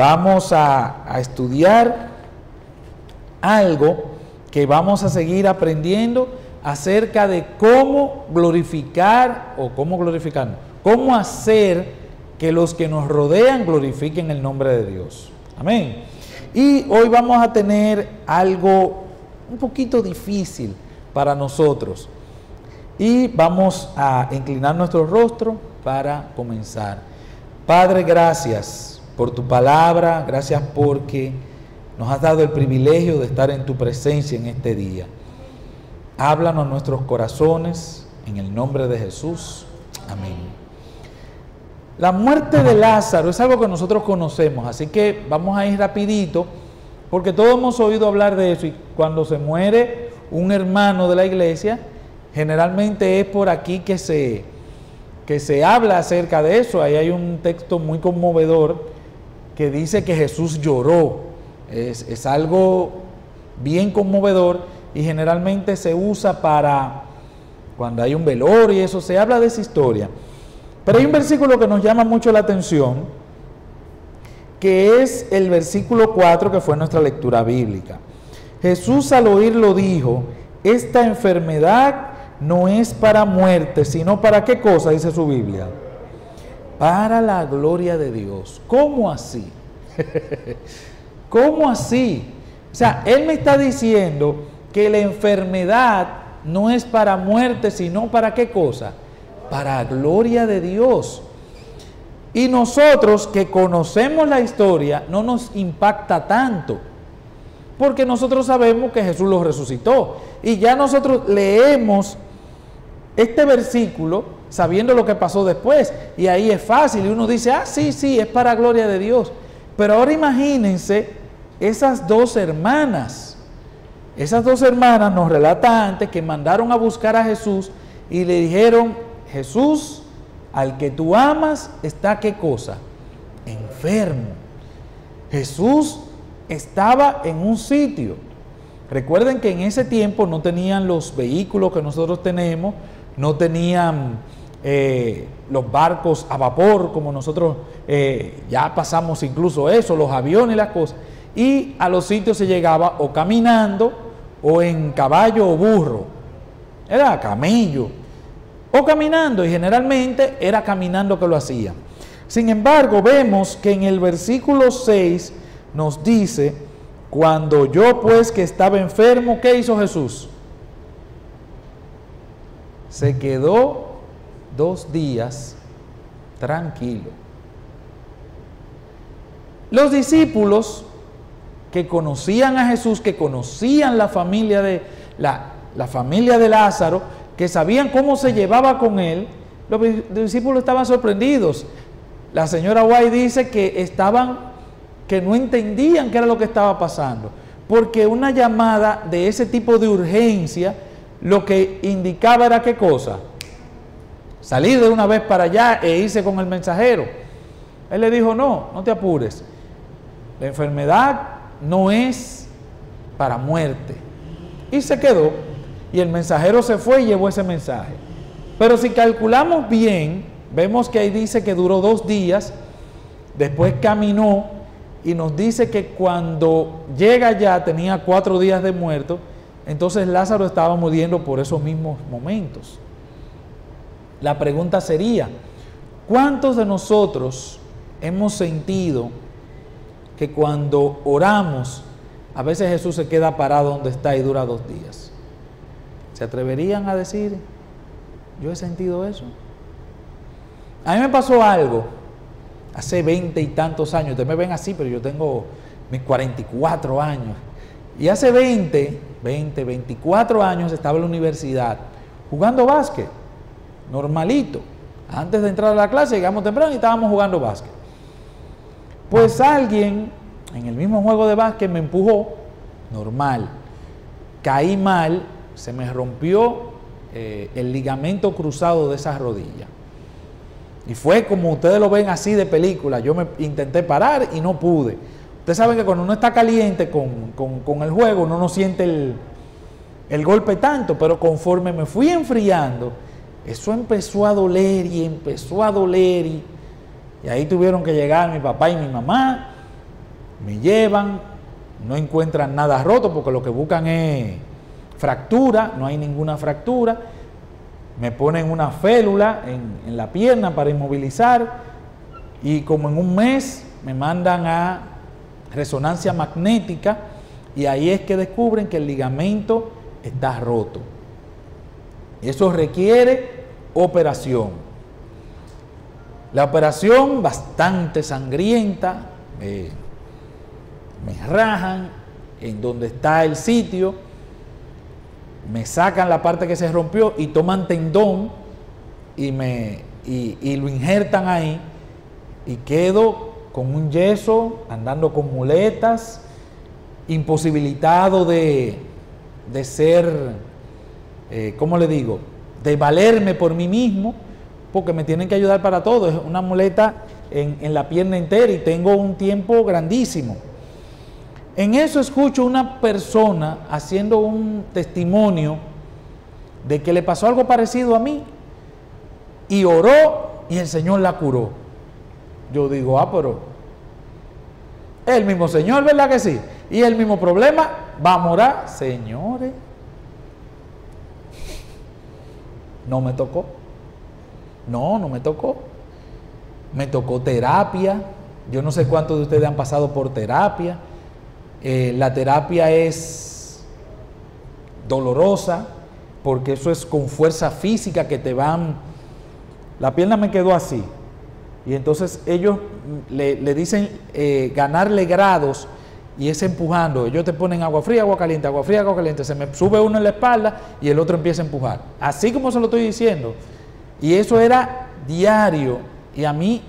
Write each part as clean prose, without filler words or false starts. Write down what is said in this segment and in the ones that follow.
vamos a estudiar algo que vamos a seguir aprendiendo acerca de cómo glorificar, cómo hacer que los que nos rodean glorifiquen el nombre de Dios. Amén. Y hoy vamos a tener algo un poquito difícil para nosotros. Y vamos a inclinar nuestro rostro para comenzar. Padre, gracias por tu palabra, gracias porque nos has dado el privilegio de estar en tu presencia en este día. Háblanos a nuestros corazones, en el nombre de Jesús. Amén. La muerte de Lázaro es algo que nosotros conocemos, así que vamos a ir rapidito, porque todos hemos oído hablar de eso, y cuando se muere un hermano de la iglesia, generalmente es por aquí que se habla acerca de eso. Ahí hay un texto muy conmovedor que dice que Jesús lloró. Es algo bien conmovedor y generalmente se usa para cuando hay un velorio y eso, se habla de esa historia. Pero hay un versículo que nos llama mucho la atención, que es el versículo 4, que fue nuestra lectura bíblica. Jesús al oírlo dijo: esta enfermedad no es para muerte, sino para ¿qué cosa? Dice su Biblia. Para la gloria de Dios. ¿Cómo así? ¿Cómo así? O sea, Él me está diciendo que la enfermedad no es para muerte, sino para ¿qué cosa? Para gloria de Dios. Y nosotros que conocemos la historia no nos impacta tanto, porque nosotros sabemos que Jesús lo resucitó. Y ya nosotros leemos este versículo sabiendo lo que pasó después. Y ahí es fácil. Y uno dice, sí, es para gloria de Dios. Pero ahora imagínense esas dos hermanas. Esas dos hermanas, nos relata antes, que mandaron a buscar a Jesús y le dijeron: Jesús, al que tú amas, está ¿qué cosa? Enfermo. Jesús estaba en un sitio. Recuerden que en ese tiempo no tenían los vehículos que nosotros tenemos, no tenían los barcos a vapor como nosotros ya pasamos incluso eso, los aviones y las cosas. Y a los sitios se llegaba o caminando o en caballo o burro, era camello, o caminando, y generalmente era caminando que lo hacían. Sin embargo, vemos que en el versículo 6 nos dice: cuando yo pues que estaba enfermo, ¿qué hizo Jesús? Se quedó 2 días tranquilo. Los discípulos que conocían a Jesús, que conocían la familia de Lázaro, que sabían cómo se llevaba con él, los discípulos estaban sorprendidos. La señora White dice que no entendían qué era lo que estaba pasando, porque una llamada de ese tipo de urgencia lo que indicaba era ¿qué cosa? Salir de una vez para allá e irse con el mensajero. Él le dijo: no te apures, la enfermedad no es para muerte. Y se quedó, y el mensajero se fue y llevó ese mensaje. Pero si calculamos bien, vemos que ahí dice que duró 2 días, después caminó, y nos dice que cuando llega allá tenía 4 días de muerto. Entonces Lázaro estaba muriendo por esos mismos momentos. La pregunta sería: ¿cuántos de nosotros hemos sentido que cuando oramos, a veces Jesús se queda parado donde está y dura 2 días? ¿Se atreverían a decir: yo he sentido eso? A mí me pasó algo hace 20 y tantos años. Ustedes me ven así, pero yo tengo mis 44 años. Y hace 24 años estaba en la universidad jugando básquet, normalito. Antes de entrar a la clase, llegamos temprano y estábamos jugando básquet. Pues alguien en el mismo juego de básquet me empujó, normal. Caí mal, se me rompió el ligamento cruzado de esa rodilla. Y fue como ustedes lo ven así de película. Yo me intenté parar y no pude. Ustedes saben que cuando uno está caliente con el juego, uno no siente el golpe tanto, pero conforme me fui enfriando, eso empezó a doler y empezó a doler. Y ahí tuvieron que llegar mi papá y mi mamá. Me llevan, no encuentran nada roto porque lo que buscan es fractura, no hay ninguna fractura. Me ponen una félula en la pierna para inmovilizar y como en un mes me mandan a resonancia magnética y ahí es que descubren que el ligamento está roto. Eso requiere operación. La operación bastante sangrienta, me rajan en donde está el sitio, me sacan la parte que se rompió y toman tendón y lo injertan ahí y quedo con un yeso, andando con muletas, imposibilitado de ser, ¿cómo le digo?, de valerme por mí mismo, porque me tienen que ayudar para todo. Es una muleta en la pierna entera y tengo un tiempo grandísimo. En eso escucho una persona haciendo un testimonio de que le pasó algo parecido a mí y oró y el Señor la curó. Yo digo, pero el mismo Señor, ¿verdad que sí? Y el mismo problema, vamos a orar. Señores, no me tocó. No me tocó. Me tocó terapia. Yo no sé cuántos de ustedes han pasado por terapia. La terapia es dolorosa porque eso es con fuerza física que te van. La pierna me quedó así y entonces ellos le dicen ganarle grados y es empujando. Ellos te ponen agua fría, agua caliente, agua fría, agua caliente. Se me sube uno en la espalda y el otro empieza a empujar. Así como se lo estoy diciendo. Y eso era diario y a mí,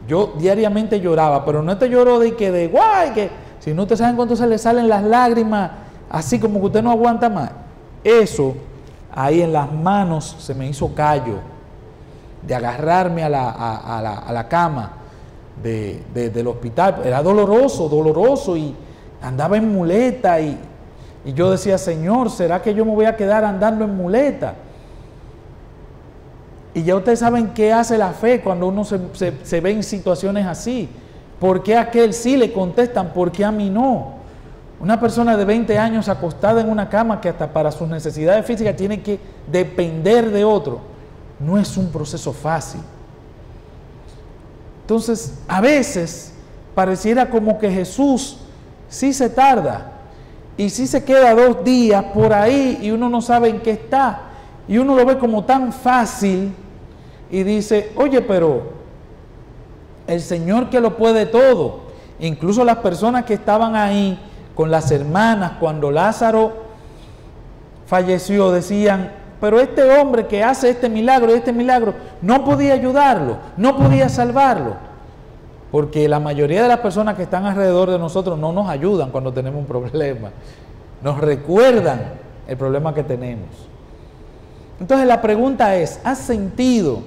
yo diariamente lloraba, pero no te lloro de que de guay, que si no, ustedes saben cuánto se le salen las lágrimas, así como que usted no aguanta más. Eso, ahí en las manos se me hizo callo, de agarrarme a la cama del hospital. Era doloroso, y andaba en muleta, y yo decía, Señor, ¿será que yo me voy a quedar andando en muleta? Y ya ustedes saben qué hace la fe cuando uno se ve en situaciones así. ¿Por qué a aquel sí le contestan? ¿Por qué a mí no? Una persona de 20 años acostada en una cama que hasta para sus necesidades físicas tiene que depender de otro. No es un proceso fácil. Entonces, a veces pareciera como que Jesús sí se tarda y sí se queda 2 días por ahí y uno no sabe en qué está. Y uno lo ve como tan fácil y dice, oye, pero el Señor que lo puede todo. Incluso las personas que estaban ahí con las hermanas cuando Lázaro falleció decían, pero este hombre que hace este milagro no podía ayudarlo, no podía salvarlo. Porque la mayoría de las personas que están alrededor de nosotros no nos ayudan cuando tenemos un problema. Nos recuerdan el problema que tenemos. Entonces la pregunta es, ¿has sentido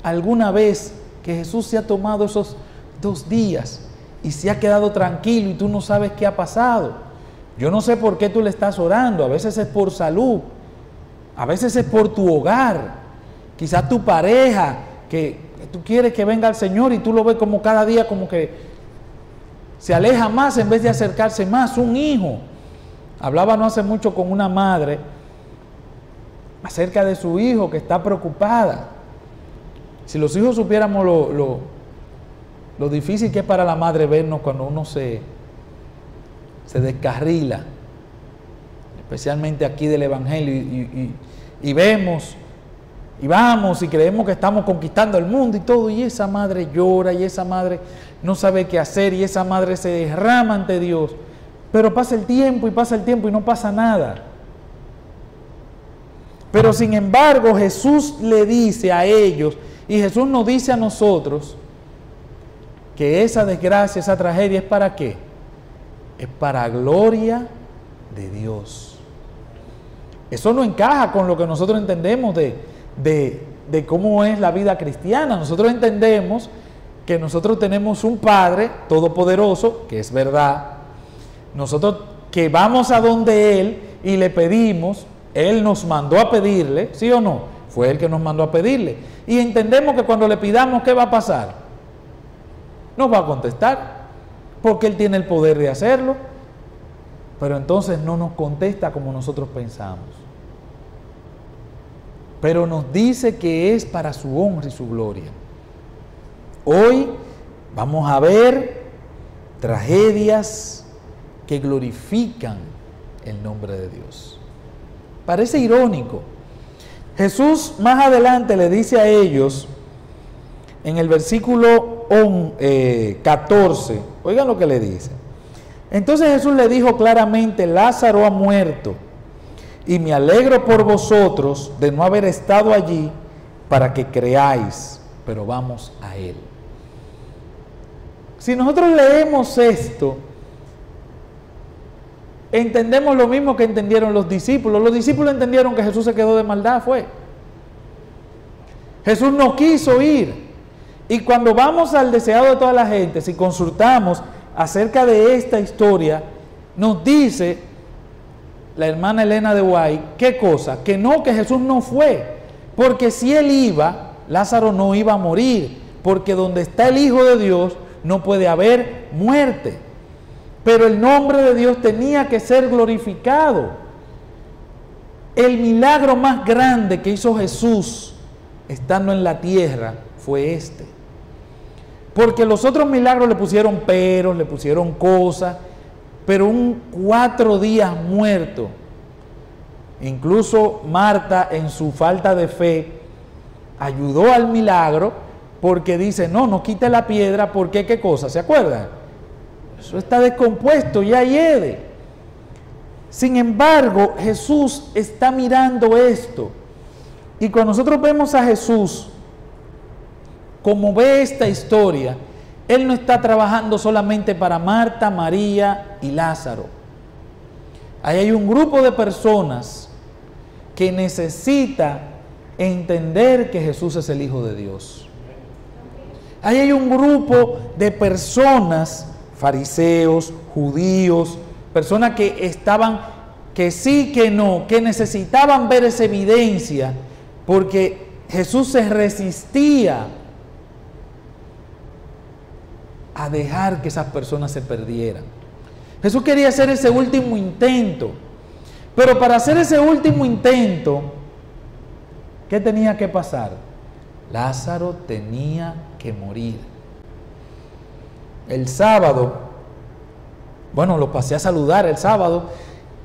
alguna vez que Jesús se ha tomado esos 2 días y se ha quedado tranquilo y tú no sabes qué ha pasado? Yo no sé por qué tú le estás orando. A veces es por salud, a veces es por tu hogar, quizás tu pareja, que tú quieres que venga al Señor y tú lo ves como cada día como que se aleja más en vez de acercarse más. Un hijo, hablaba no hace mucho con una madre acerca de su hijo que está preocupada. Si los hijos supiéramos lo difícil que es para la madre vernos cuando uno se descarrila, especialmente aquí del Evangelio, y vemos, y vamos, y creemos que estamos conquistando el mundo y todo, y esa madre llora, y esa madre no sabe qué hacer, y esa madre se derrama ante Dios, pero pasa el tiempo y no pasa nada. Pero sin embargo Jesús le dice a ellos, y Jesús nos dice a nosotros, que esa desgracia, esa tragedia es ¿para qué? Es para gloria de Dios. Eso no encaja con lo que nosotros entendemos de cómo es la vida cristiana. Nosotros entendemos que nosotros tenemos un Padre todopoderoso, que es verdad. Nosotros que vamos a donde Él y le pedimos, Él nos mandó a pedirle, ¿sí o no? Fue Él que nos mandó a pedirle. Y entendemos que cuando le pidamos, ¿qué va a pasar? Nos va a contestar. porque Él tiene el poder de hacerlo, pero entonces no nos contesta como nosotros pensamos. Pero nos dice que es para su honra y su gloria. Hoy vamos a ver tragedias que glorifican el nombre de Dios. Parece irónico. Jesús más adelante le dice a ellos, en el versículo 14, oigan lo que le dice. Entonces Jesús le dijo claramente: Lázaro ha muerto, y me alegro por vosotros de no haber estado allí para que creáis, pero vamos a él. Si nosotros leemos esto, entendemos lo mismo que entendieron los discípulos. Los discípulos entendieron que Jesús se quedó de maldad, fue. Jesús no quiso ir. Y cuando vamos al deseado de toda la gente, si consultamos acerca de esta historia, nos dice la hermana Elena de White, ¿qué cosa? Que no, que Jesús no fue, porque si Él iba, Lázaro no iba a morir, porque donde está el Hijo de Dios no puede haber muerte. Pero el nombre de Dios tenía que ser glorificado. El milagro más grande que hizo Jesús estando en la tierra fue este. Porque los otros milagros le pusieron peros, le pusieron cosas, pero un 4 días muerto. Incluso Marta, en su falta de fe, ayudó al milagro porque dice: no quite la piedra, porque ¿qué cosa? ¿Se acuerdan? Eso está descompuesto, ya hiede. Sin embargo, Jesús está mirando esto. Y cuando nosotros vemos a Jesús, como ve esta historia, Él no está trabajando solamente para Marta, María y Lázaro. Ahí hay un grupo de personas que necesita entender que Jesús es el Hijo de Dios. Ahí hay un grupo de personas, fariseos, judíos, personas que estaban, que sí, que no, que necesitaban ver esa evidencia, porque Jesús se resistía a dejar que esas personas se perdieran. Jesús quería hacer ese último intento, pero para hacer ese último intento, ¿qué tenía que pasar? Lázaro tenía que morir. El sábado, bueno, lo pasé a saludar el sábado,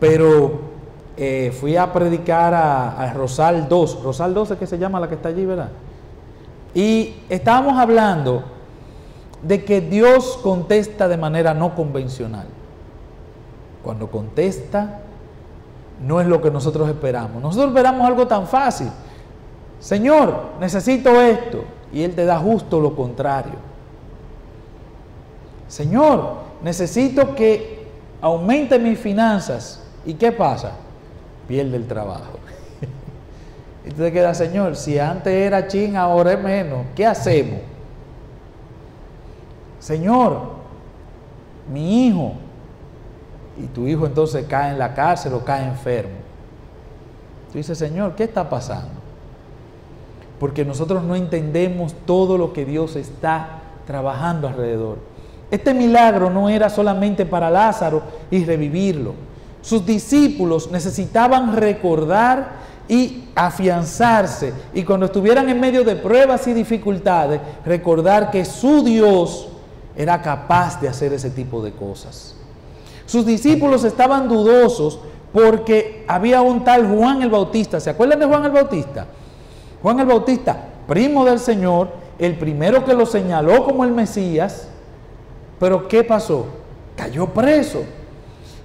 pero fui a predicar a Rosal 2. Rosal 2 es que se llama la que está allí, ¿verdad? Y estábamos hablando de que Dios contesta de manera no convencional. Cuando contesta, no es lo que nosotros esperamos. Nosotros esperamos algo tan fácil. Señor, necesito esto. Y Él te da justo lo contrario. Señor, necesito que aumente mis finanzas. ¿Y qué pasa? Pierde el trabajo. Y tú te quedas: Señor, si antes era chin, ahora es menos. ¿Qué hacemos? Señor, mi hijo. Y tu hijo entonces cae en la cárcel o cae enfermo. Tú dices: Señor, ¿qué está pasando? Porque nosotros no entendemos todo lo que Dios está trabajando alrededor. Este milagro no era solamente para Lázaro y revivirlo. Sus discípulos necesitaban recordar y afianzarse, y cuando estuvieran en medio de pruebas y dificultades, recordar que su Dios era capaz de hacer ese tipo de cosas. Sus discípulos estaban dudosos porque había un tal Juan el Bautista. ¿Se acuerdan de Juan el Bautista? Juan el Bautista, primo del Señor, el primero que lo señaló como el Mesías. Pero ¿qué pasó? Cayó preso.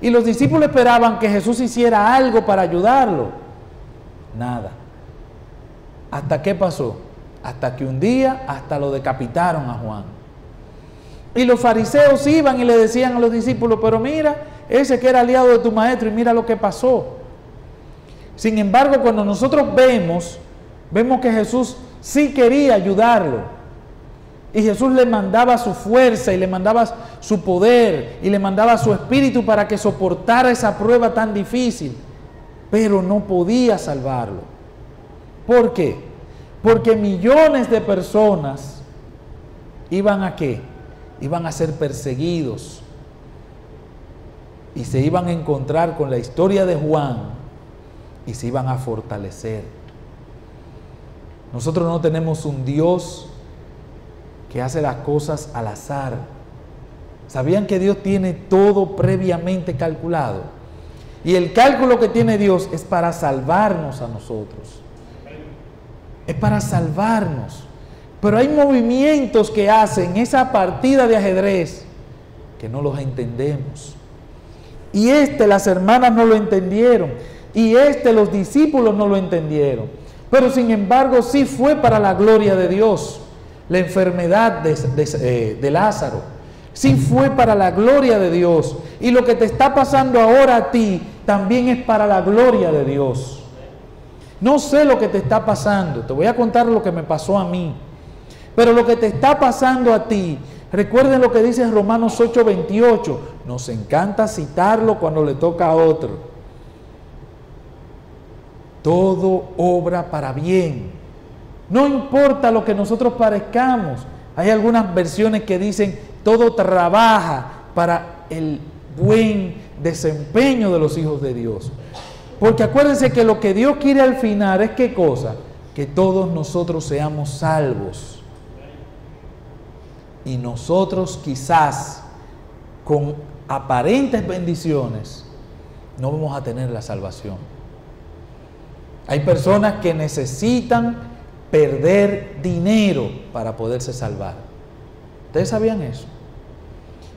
Y los discípulos esperaban que Jesús hiciera algo para ayudarlo. Nada. ¿Hasta qué pasó? Hasta que un día hasta lo decapitaron a Juan. Y los fariseos iban y le decían a los discípulos: pero mira, ese que era aliado de tu maestro, y mira lo que pasó. Sin embargo, cuando nosotros vemos que Jesús sí quería ayudarlo. Y Jesús le mandaba su fuerza y le mandaba su poder y le mandaba su espíritu para que soportara esa prueba tan difícil. Pero no podía salvarlo. ¿Por qué? Porque millones de personas iban ¿a qué? iban a ser perseguidos y se iban a encontrar con la historia de Juan y se iban a fortalecer. Nosotros no tenemos un Dios que hace las cosas al azar. ¿Sabían que Dios tiene todo previamente calculado? Y el cálculo que tiene Dios es para salvarnos a nosotros. Es para salvarnos. Pero hay movimientos que hacen esa partida de ajedrez que no los entendemos. Y las hermanas no lo entendieron. Y los discípulos no lo entendieron. Pero sin embargo sí fue para la gloria de Dios. La enfermedad de Lázaro sí fue para la gloria de Dios. Y lo que te está pasando ahora a ti también es para la gloria de Dios. No sé lo que te está pasando. Te voy a contar lo que me pasó a mí. Pero lo que te está pasando a ti, recuerden lo que dice Romanos 8:28. Nos encanta citarlo cuando le toca a otro. Todo obra para bien. No importa lo que nosotros parezcamos. Hay algunas versiones que dicen todo trabaja para el buen desempeño de los hijos de Dios. Porque acuérdense que lo que Dios quiere al final es ¿qué cosa? Que todos nosotros seamos salvos. Y nosotros quizás con aparentes bendiciones no vamos a tener la salvación. Hay personas que necesitan perder dinero para poderse salvar. ¿Ustedes sabían eso?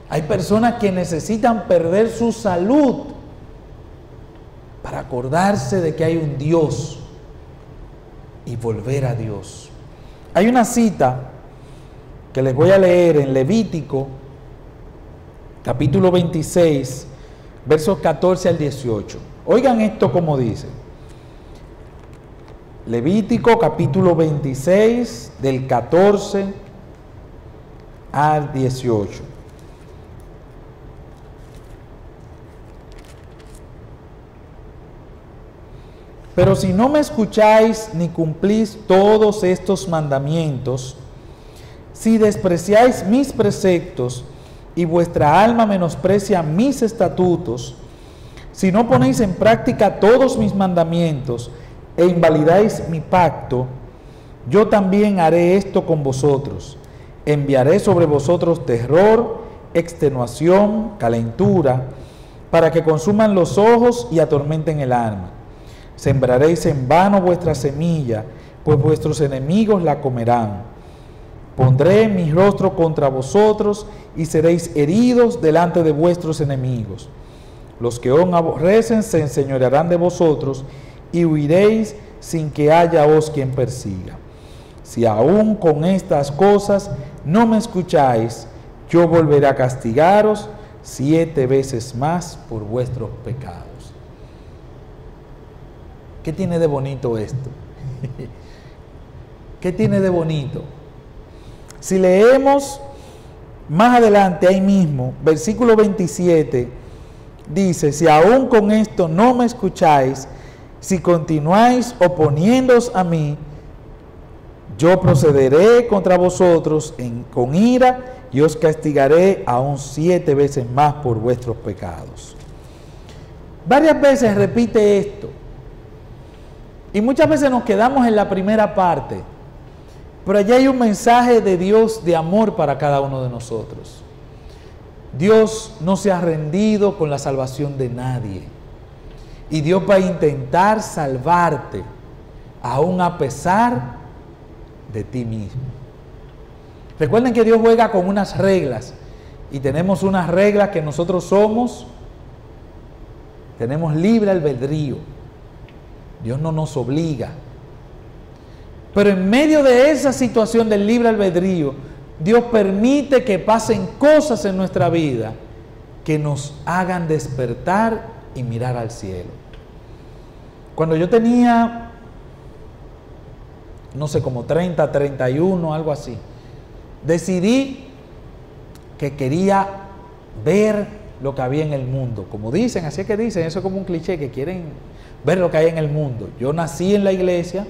Hay personas que necesitan perder su salud para acordarse de que hay un Dios y volver a Dios. Hay una cita que les voy a leer en Levítico, capítulo 26, versos 14 al 18. Oigan esto como dice. Levítico, capítulo 26, del 14 al 18. Pero si no me escucháis ni cumplís todos estos mandamientos, si despreciáis mis preceptos y vuestra alma menosprecia mis estatutos, si no ponéis en práctica todos mis mandamientos e invalidáis mi pacto, yo también haré esto con vosotros. Enviaré sobre vosotros terror, extenuación, calentura, para que consuman los ojos y atormenten el alma. Sembraréis en vano vuestra semilla, pues vuestros enemigos la comerán. Pondré mi rostro contra vosotros y seréis heridos delante de vuestros enemigos. Los que os aborrecen se enseñorearán de vosotros y huiréis sin que haya os quien persiga. Si aún con estas cosas no me escucháis, yo volveré a castigaros 7 veces más por vuestros pecados. ¿Qué tiene de bonito esto? ¿Qué tiene de bonito? Si leemos más adelante ahí mismo, versículo 27, dice, si aún con esto no me escucháis, si continuáis oponiéndoos a mí, yo procederé contra vosotros con ira y os castigaré aún 7 veces más por vuestros pecados. Varias veces repite esto. Y muchas veces nos quedamos en la primera parte, pero allá hay un mensaje de Dios de amor para cada uno de nosotros. Dios no se ha rendido con la salvación de nadie. Y Dios va a intentar salvarte, aún a pesar de ti mismo. Recuerden que Dios juega con unas reglas, y tenemos unas reglas que nosotros tenemos libre albedrío. Dios no nos obliga. Pero en medio de esa situación del libre albedrío, Dios permite que pasen cosas en nuestra vida que nos hagan despertar y mirar al cielo. Cuando yo tenía, no sé, como 30, 31, algo así, decidí que quería ver lo que había en el mundo. Como dicen, así es que dicen, eso es como un cliché, que quieren ver lo que hay en el mundo. Yo nací en la iglesia.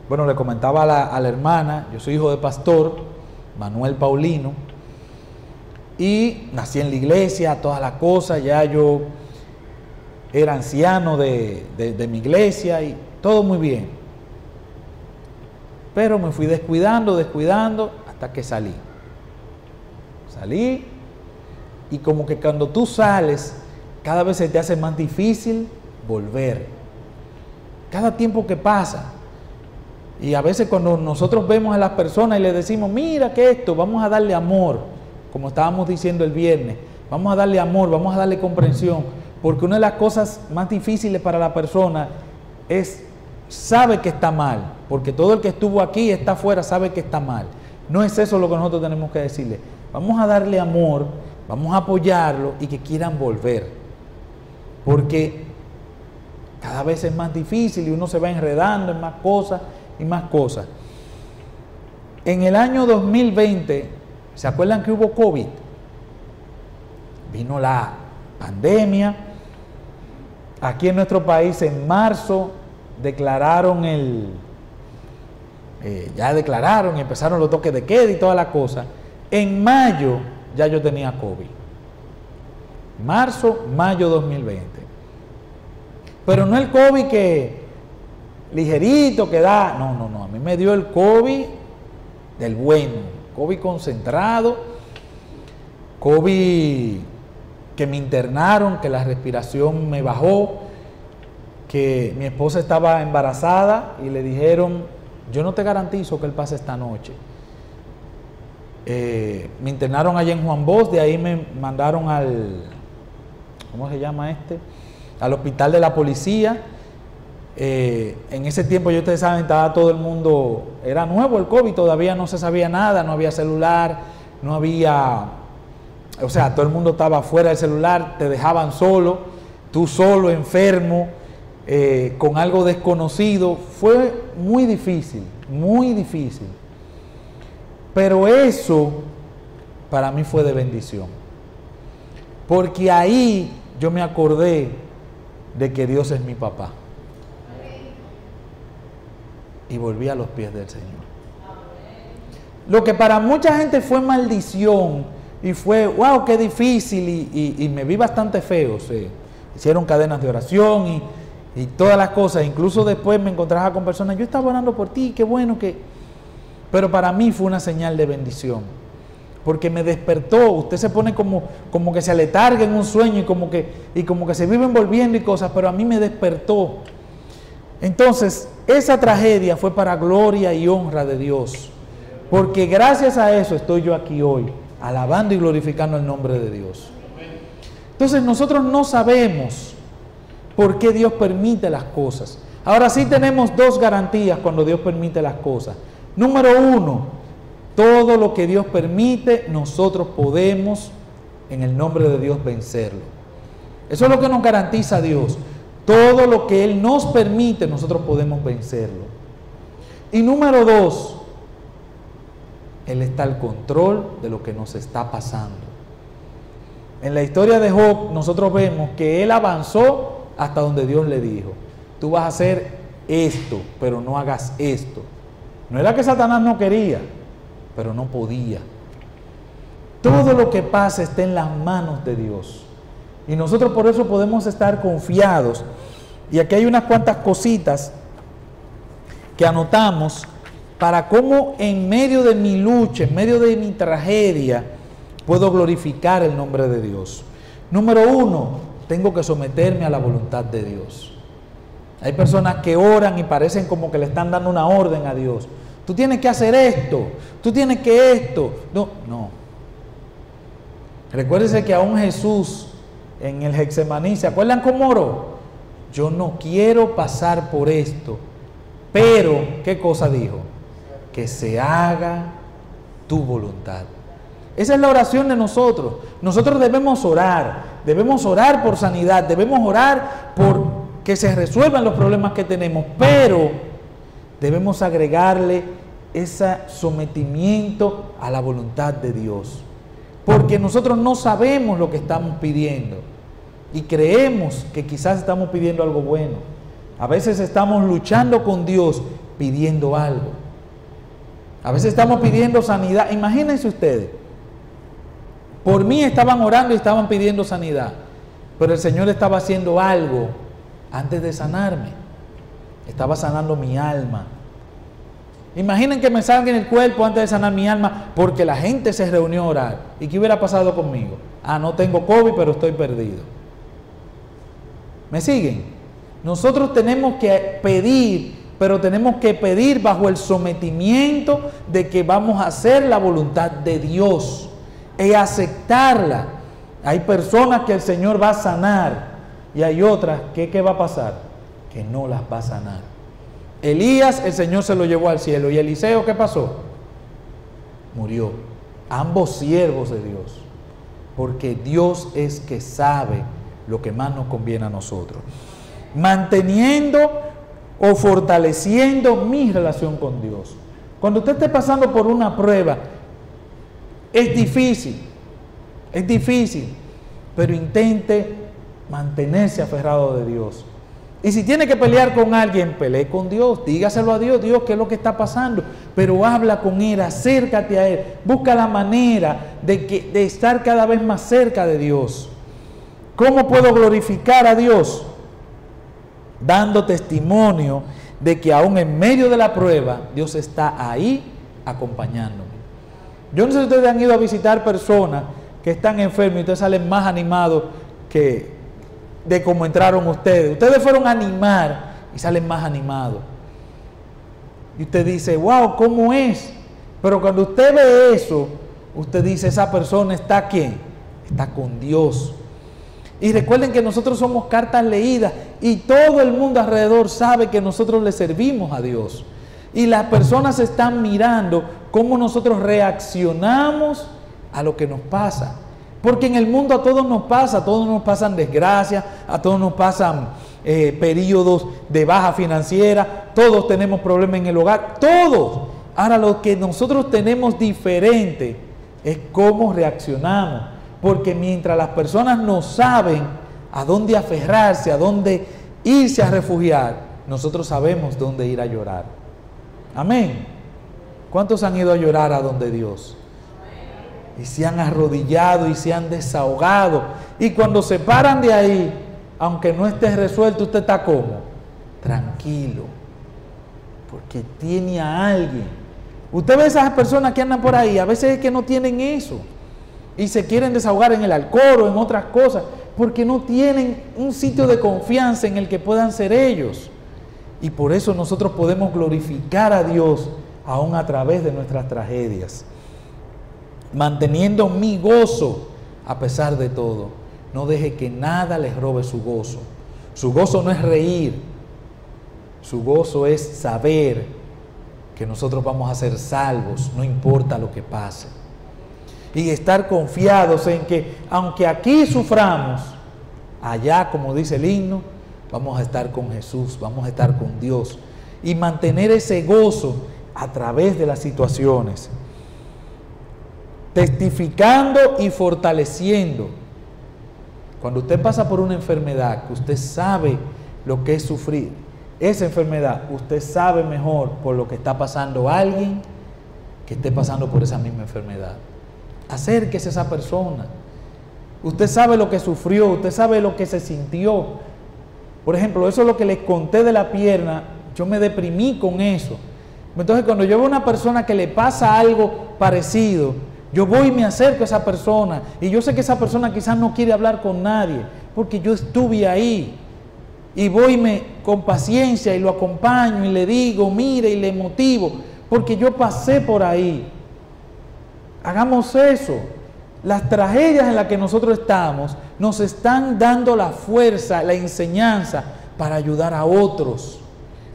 Bueno, le comentaba a la hermana, yo soy hijo de pastor, Manuel Paulino, y nací en la iglesia, todas las cosas, ya yo era anciano de mi iglesia y todo muy bien. Pero me fui descuidando hasta que salí. Salí y como que cuando tú sales, cada vez se te hace más difícil volver. Cada tiempo que pasa. Y a veces cuando nosotros vemos a las personas y les decimos, mira que esto, vamos a darle amor, como estábamos diciendo el viernes, vamos a darle amor, vamos a darle comprensión, porque una de las cosas más difíciles para la persona es, sabe que está mal, porque todo el que estuvo aquí está afuera sabe que está mal. No es eso lo que nosotros tenemos que decirle. Vamos a darle amor, vamos a apoyarlo y que quieran volver, porque cada vez es más difícil y uno se va enredando en más cosas y más cosas. En el año 2020, ¿se acuerdan que hubo COVID? Vino la pandemia. Aquí en nuestro país en marzo declararon ya declararon y empezaron los toques de queda y toda la cosa. En mayo ya yo tenía COVID. Marzo, mayo 2020. Pero no el COVID que ligerito que da, no, a mí me dio el COVID del bueno, COVID concentrado, COVID que me internaron, que la respiración me bajó, que mi esposa estaba embarazada y le dijeron, yo no te garantizo que él pase esta noche. Me internaron allá en Juan Bosch, de ahí me mandaron ¿cómo se llama este? Al hospital de la policía. En ese tiempo, ustedes saben, estaba todo el mundo, era nuevo el COVID, todavía no se sabía nada, no había celular, no había, o sea, todo el mundo estaba fuera del celular, te dejaban solo, tú solo, enfermo, con algo desconocido. Fue muy difícil, pero eso para mí fue de bendición, porque ahí yo me acordé de que Dios es mi papá. Y volví a los pies del Señor. Lo que para mucha gente fue maldición y fue, wow, qué difícil, y me vi bastante feo. Se hicieron cadenas de oración y todas las cosas. Incluso después me encontraba con personas, yo estaba orando por ti, qué bueno que... Pero para mí fue una señal de bendición, porque me despertó. Usted se pone como que se aletarga en un sueño y como que se vive envolviendo y cosas, pero a mí me despertó. Entonces, esa tragedia fue para gloria y honra de Dios, porque gracias a eso estoy yo aquí hoy, alabando y glorificando el nombre de Dios. Entonces, nosotros no sabemos por qué Dios permite las cosas. Ahora sí tenemos dos garantías cuando Dios permite las cosas. Número uno, todo lo que Dios permite, nosotros podemos, en el nombre de Dios, vencerlo. Eso es lo que nos garantiza Dios. Todo lo que Él nos permite, nosotros podemos vencerlo. Y número dos, Él está al control de lo que nos está pasando. En la historia de Job, nosotros vemos que él avanzó hasta donde Dios le dijo, tú vas a hacer esto, pero no hagas esto. No era que Satanás no quería, pero no podía. Todo lo que pasa está en las manos de Dios. Y nosotros por eso podemos estar confiados. Y aquí hay unas cuantas cositas que anotamos para cómo en medio de mi lucha, en medio de mi tragedia, puedo glorificar el nombre de Dios. Número uno, tengo que someterme a la voluntad de Dios. Hay personas que oran y parecen como que le están dando una orden a Dios. Tú tienes que hacer esto, tú tienes que esto. No. Recuérdense que aún Jesús en el Getsemaní, ¿se acuerdan cómo oró? Yo no quiero pasar por esto, pero, ¿qué cosa dijo? Que se haga tu voluntad. Esa es la oración de nosotros. Nosotros debemos orar por sanidad, debemos orar por que se resuelvan los problemas que tenemos, pero debemos agregarle ese sometimiento a la voluntad de Dios, porque nosotros no sabemos lo que estamos pidiendo y creemos que quizás estamos pidiendo algo bueno. A veces estamos luchando con Dios pidiendo algo. A veces estamos pidiendo sanidad. Imagínense ustedes, Por mí estaban orando y estaban pidiendo sanidad, pero el Señor estaba haciendo algo antes de sanarme. Estaba sanando mi alma. Imaginen que me salga en el cuerpo antes de sanar mi alma, porque la gente se reunió a orar. ¿Y qué hubiera pasado conmigo? Ah, no tengo COVID, pero estoy perdido. ¿Me siguen? Nosotros tenemos que pedir, pero tenemos que pedir bajo el sometimiento de que vamos a hacer la voluntad de Dios y aceptarla. Hay personas que el Señor va a sanar y hay otras que ¿qué va a pasar? Que no las va a sanar. Elías, el Señor se lo llevó al cielo. ¿Y Eliseo qué pasó? Murió. Ambos siervos de Dios. Porque Dios es que sabe lo que más nos conviene a nosotros. Manteniendo o fortaleciendo mi relación con Dios. Cuando usted esté pasando por una prueba, es difícil, pero intente mantenerse aferrado de Dios. Y si tiene que pelear con alguien, pelee con Dios, dígaselo a Dios, Dios, ¿qué es lo que está pasando? Pero habla con Él, acércate a Él, busca la manera de estar cada vez más cerca de Dios. ¿Cómo puedo glorificar a Dios? Dando testimonio de que aún en medio de la prueba, Dios está ahí acompañándome. Yo no sé si ustedes han ido a visitar personas que están enfermas y ustedes salen más animados de cómo entraron ustedes. Ustedes fueron a animar y salen más animados. Y usted dice, wow, ¿cómo es? Pero cuando usted ve eso, usted dice, esa persona está ¿quién? Está con Dios. Y recuerden que nosotros somos cartas leídas y todo el mundo alrededor sabe que nosotros le servimos a Dios. Y las personas están mirando cómo nosotros reaccionamos a lo que nos pasa. Porque en el mundo a todos nos pasan desgracias, a todos nos pasan periodos de baja financiera, todos tenemos problemas en el hogar, todos. Ahora lo que nosotros tenemos diferente es cómo reaccionamos. Porque mientras las personas no saben a dónde aferrarse, a dónde irse a refugiar, nosotros sabemos dónde ir a llorar. Amén. ¿Cuántos han ido a llorar a donde Dios? Y se han arrodillado y se han desahogado. Y cuando se paran de ahí, aunque no esté resuelto, usted está como tranquilo. Porque tiene a alguien. Usted ve a esas personas que andan por ahí, a veces es que no tienen eso. Y se quieren desahogar en el alcohol o en otras cosas, porque no tienen un sitio de confianza en el que puedan ser ellos. Y por eso nosotros podemos glorificar a Dios aún a través de nuestras tragedias. Manteniendo mi gozo a pesar de todo. No deje que nada les robe su gozo. Su gozo no es reír. Su gozo es saber que nosotros vamos a ser salvos, no importa lo que pase. Y estar confiados en que, aunque aquí suframos, allá, como dice el himno, vamos a estar con Jesús, vamos a estar con Dios. Y mantener ese gozo a través de las situaciones. Testificando y fortaleciendo. Cuando usted pasa por una enfermedad, que usted sabe lo que es sufrir, esa enfermedad, usted sabe mejor por lo que está pasando alguien que esté pasando por esa misma enfermedad. Acérquese a esa persona. Usted sabe lo que sufrió, usted sabe lo que se sintió. Por ejemplo, eso es lo que les conté de la pierna. Yo me deprimí con eso. Entonces, cuando yo veo a una persona que le pasa algo parecido, yo voy y me acerco a esa persona. Y yo sé que esa persona quizás no quiere hablar con nadie, porque yo estuve ahí. Y voy con paciencia y lo acompaño y le digo, mire, y le motivo, porque yo pasé por ahí. Hagamos eso. Las tragedias en las que nosotros estamos nos están dando la fuerza, la enseñanza para ayudar a otros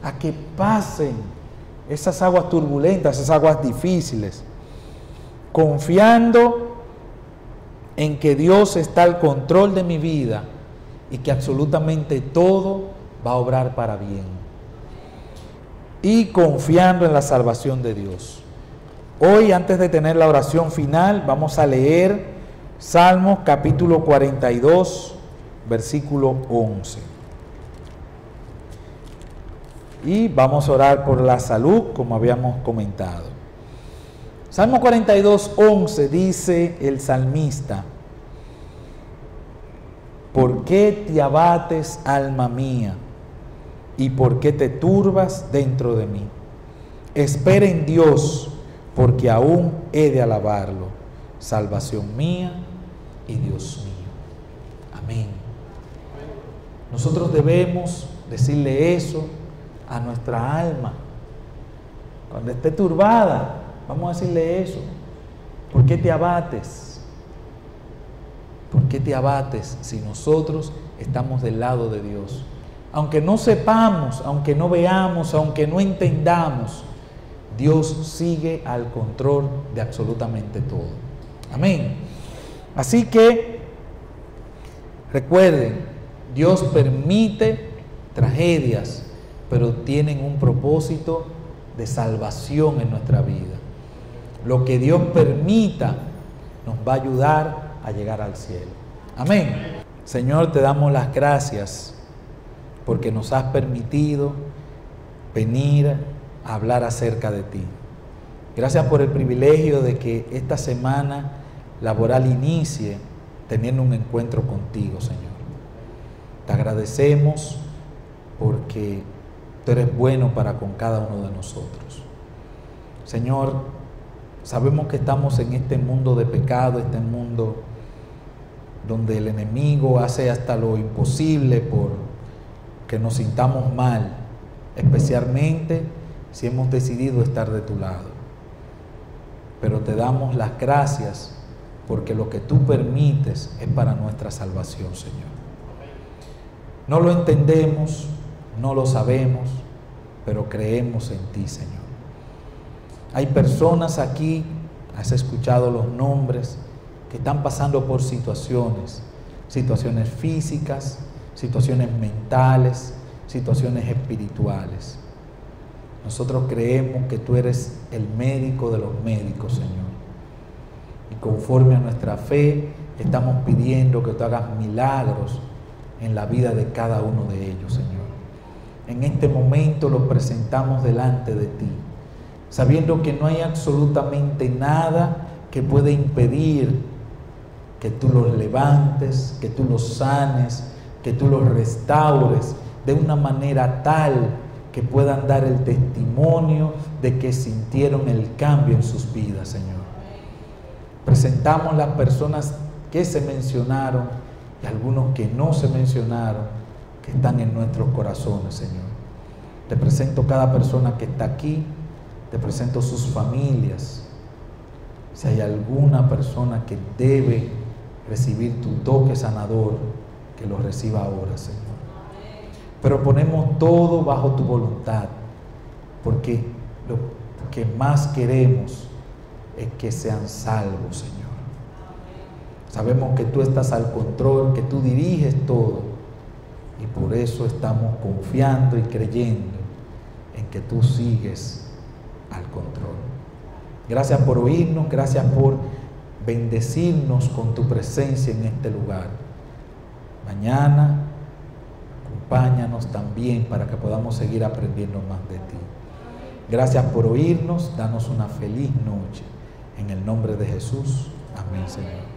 a que pasen esas aguas turbulentas, esas aguas difíciles, confiando en que Dios está al control de mi vida y que absolutamente todo va a obrar para bien, y confiando en la salvación de Dios. Hoy, antes de tener la oración final, vamos a leer Salmos capítulo 42, versículo 11. Y vamos a orar por la salud, como habíamos comentado. Salmo 42:11 dice el salmista: ¿por qué te abates, alma mía? ¿Y por qué te turbas dentro de mí? Espera en Dios, porque aún he de alabarlo, salvación mía y Dios mío. Amén. Nosotros debemos decirle eso a nuestra alma. Cuando esté turbada, vamos a decirle eso. ¿Por qué te abates? ¿Por qué te abates si nosotros estamos del lado de Dios? Aunque no sepamos, aunque no veamos, aunque no entendamos, Dios sigue al control de absolutamente todo. Amén. Así que recuerden, Dios permite tragedias, pero tienen un propósito de salvación en nuestra vida. Lo que Dios permita nos va a ayudar a llegar al cielo. Amén. Señor, te damos las gracias porque nos has permitido venir a hablar acerca de ti. Gracias por el privilegio de que esta semana laboral inicie teniendo un encuentro contigo, Señor. Te agradecemos porque tú eres bueno para con cada uno de nosotros. Señor, sabemos que estamos en este mundo de pecado, este mundo donde el enemigo hace hasta lo imposible por que nos sintamos mal, especialmente si hemos decidido estar de tu lado. Pero te damos las gracias porque lo que tú permites es para nuestra salvación, Señor. No lo entendemos, no lo sabemos, pero creemos en ti, Señor. Hay personas aquí, has escuchado los nombres, que están pasando por situaciones físicas, situaciones mentales, situaciones espirituales. Nosotros creemos que tú eres el médico de los médicos, Señor. Y conforme a nuestra fe, estamos pidiendo que tú hagas milagros en la vida de cada uno de ellos, Señor. En este momento los presentamos delante de ti, sabiendo que no hay absolutamente nada que pueda impedir que tú los levantes, que tú los sanes, que tú los restaures de una manera tal que puedan dar el testimonio de que sintieron el cambio en sus vidas, Señor. Presentamos las personas que se mencionaron y algunos que no se mencionaron, que están en nuestros corazones, Señor. Te presento cada persona que está aquí, te presento sus familias. Si hay alguna persona que debe recibir tu toque sanador, que lo reciba ahora, Señor. Pero ponemos todo bajo tu voluntad, porque lo que más queremos es que sean salvos, Señor. Sabemos que tú estás al control, que tú diriges todo, y por eso estamos confiando y creyendo en que tú sigues al control. Gracias por oírnos, gracias por bendecirnos con tu presencia en este lugar. Mañana acompáñanos también para que podamos seguir aprendiendo más de ti. Gracias por oírnos, danos una feliz noche. En el nombre de Jesús, amén, Señor.